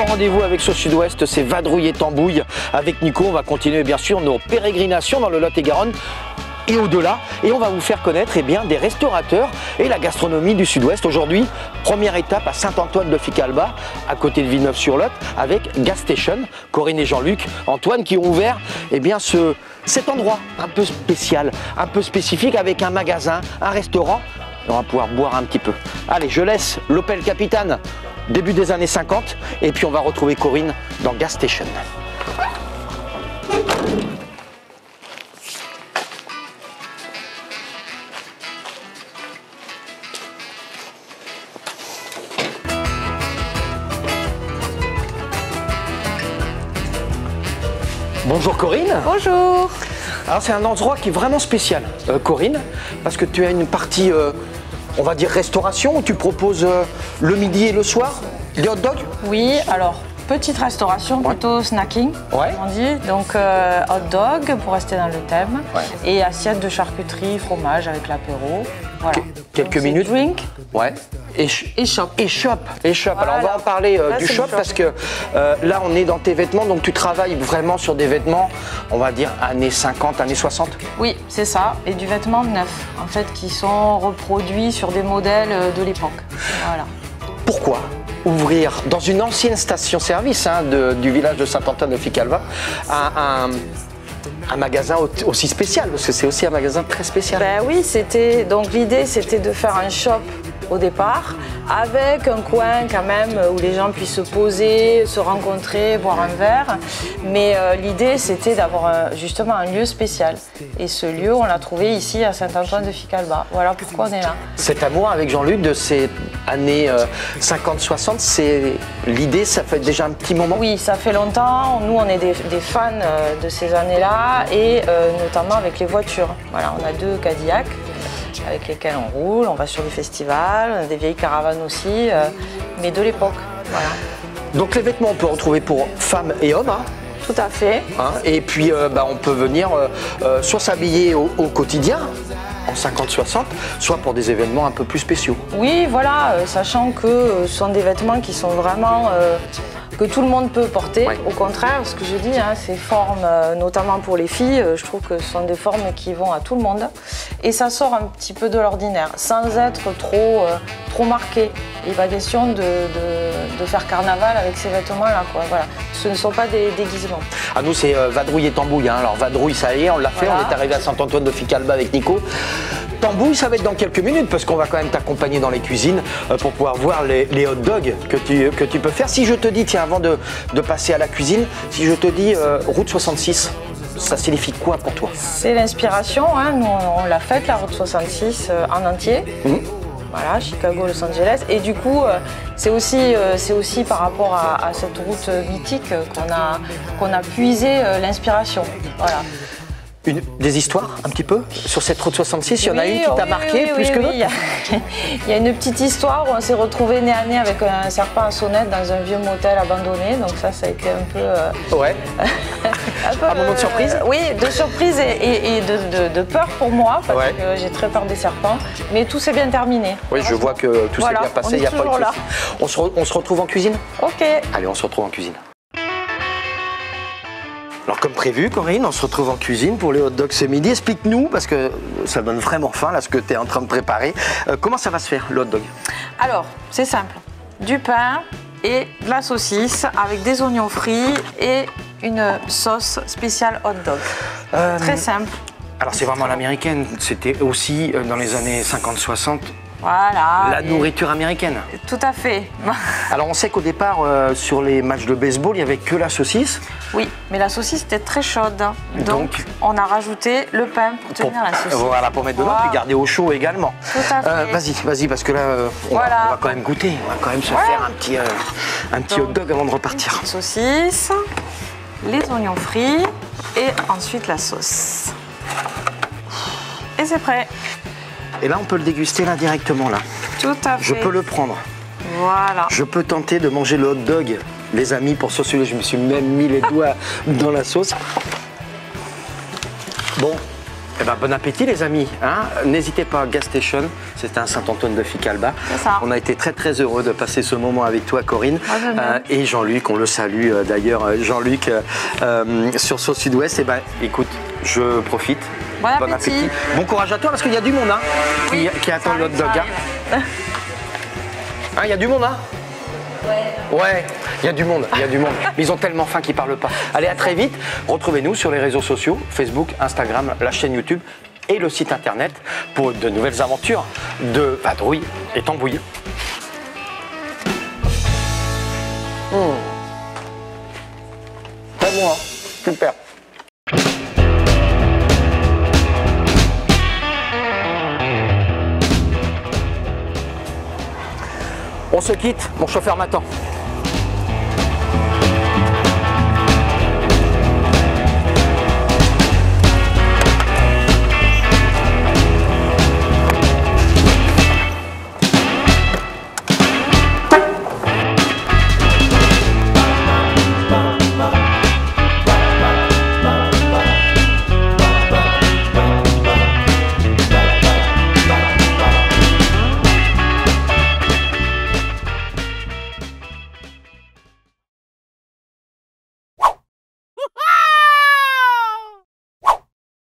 rendez-vous avec ce Sud-Ouest, c'est Vadrouille et Tambouille. Avec Nico, on va continuer bien sûr nos pérégrinations dans le Lot-et-Garonne et au-delà. Et on va vous faire connaître des restaurateurs et la gastronomie du Sud-Ouest. Aujourd'hui, première étape à Saint-Antoine-de-Ficalba, à côté de Villeneuve-sur-Lot, avec Gas Station. Corinne et Jean-Luc, Antoine qui ont ouvert cet endroit un peu spécial, un peu spécifique, avec un magasin, un restaurant. On va pouvoir boire un petit peu. Allez, je laisse l'Opel Capitane, début des années 50, et puis on va retrouver Corinne dans Gas Station. Bonjour Corinne. Bonjour. Alors c'est un endroit qui est vraiment spécial, Corinne, parce que tu as une partie, on va dire restauration, où tu proposes le midi et le soir des hot dogs. Oui, alors petite restauration, plutôt snacking, on dit. Donc hot dog pour rester dans le thème, et assiette de charcuterie, fromage avec l'apéro. Voilà. Quelques minutes. Drink. Ouais. Et shop. Et shop. Voilà. Alors on va en parler du shop parce que là on est dans tes vêtements, donc tu travailles vraiment sur des vêtements, on va dire années 50, années 60. Oui, c'est ça, et du vêtement neuf, en fait, qui sont reproduits sur des modèles de l'époque. Voilà. Pourquoi ouvrir dans une ancienne station-service du village de Saint-Antoine-de-Ficalba un magasin aussi spécial, parce que c'est aussi un magasin très spécial. Ben oui, donc l'idée c'était de faire un shop au départ, avec un coin quand même où les gens puissent se poser, se rencontrer, boire un verre. Mais l'idée c'était d'avoir justement un lieu spécial. Et ce lieu, on l'a trouvé ici à Saint-Antoine-de-Ficalba. Voilà pourquoi on est là. Cet amour avec Jean-Luc de ces années 50-60, c'est l'idée, ça fait déjà un petit moment? Oui, ça fait longtemps. Nous, on est des fans de ces années-là, et notamment avec les voitures. Voilà, on a 2 Cadillac avec lesquels on roule, on va sur des festivals, on a des vieilles caravanes aussi, mais de l'époque. Voilà. Donc les vêtements, on peut retrouver pour femmes et hommes. Tout à fait. Et puis on peut venir soit s'habiller au quotidien, en 50-60, soit pour des événements un peu plus spéciaux. Oui, voilà, sachant que ce sont des vêtements qui sont vraiment que tout le monde peut porter. Au contraire, ce que je dis, ces formes, notamment pour les filles, je trouve que ce sont des formes qui vont à tout le monde. Et ça sort un petit peu de l'ordinaire, sans être trop marqué. Il n'est pas question de faire carnaval avec ces vêtements-là, quoi. Voilà. Ce ne sont pas des déguisements. À nous, c'est Vadrouille et Tambouille. Alors Vadrouille, ça y est, on l'a fait, on est arrivé à Saint-Antoine-de-Ficalba avec Nico. Tambouille, ça va être dans quelques minutes, parce qu'on va quand même t'accompagner dans les cuisines pour pouvoir voir les hot dogs que tu peux faire. Si je te dis, tiens, avant de passer à la cuisine, si je te dis route 66, ça signifie quoi pour toi? C'est l'inspiration, nous on l'a faite, la route 66 en entier. Voilà, Chicago, Los Angeles. Et du coup, c'est aussi par rapport à cette route mythique qu'on a puisé l'inspiration. Voilà. Des histoires un petit peu sur cette route 66, il y en a une qui t'a marqué plus que d'autres? Il y a une petite histoire où on s'est retrouvé nez à nez avec un serpent à sonnette dans un vieux motel abandonné, donc ça a été un peu... un moment de surprise? Oui, de surprise et de peur pour moi, parce que j'ai très peur des serpents, mais tout s'est bien terminé. Oui, je vois que tout s'est bien passé, il n'y a pas eu de souci. On se retrouve en cuisine? Ok. Allez, on se retrouve en cuisine. Alors comme prévu, Corinne, on se retrouve en cuisine pour les hot dogs ce midi. Explique-nous, parce que ça donne vraiment faim, là, ce que tu es en train de préparer. Comment ça va se faire, le hot dog? Alors, c'est simple. Du pain et de la saucisse avec des oignons frits et une sauce spéciale hot dog. Très simple. Alors c'est vraiment l'américaine. C'était aussi, dans les années 50-60, voilà, la nourriture américaine. Tout à fait. Alors on sait qu'au départ, sur les matchs de baseball, il n'y avait que la saucisse. Oui, mais la saucisse était très chaude. Donc on a rajouté le pain pour tenir la saucisse. Voilà, pour mettre dedans, puis garder au chaud également. Tout à fait. Vas-y, parce que là, on va quand même goûter. On va quand même se faire un petit hot dog avant de repartir. Saucisse, les oignons frits et ensuite la sauce. Et c'est prêt. Et là, on peut le déguster là directement là. Tout à fait. Je peux le prendre. Voilà. Je peux tenter de manger le hot dog, les amis, pour saucer. Je me suis même mis les doigts dans la sauce. Bon, Eh ben, bon appétit les amis, hein. N'hésitez pas, Gas Station, c'était un Saint-Antoine de Ficalba. On a été très très heureux de passer ce moment avec toi Corinne, et Jean-Luc, on le salue d'ailleurs, Jean-Luc sur Sauce Sud-Ouest. Et ben écoute, je profite, bon appétit, bon courage à toi parce qu'il y a du monde hein, qui attend le hot dog. Hein, il y a du monde hein. Ouais, il y a du monde, il y a du monde. Mais ils ont tellement faim qu'ils parlent pas. Allez, à très vite. Retrouvez-nous sur les réseaux sociaux, Facebook, Instagram, la chaîne YouTube et le site internet pour de nouvelles aventures de vadrouille et tambouille. Très bon, hein. Super. On se quitte, mon chauffeur m'attend.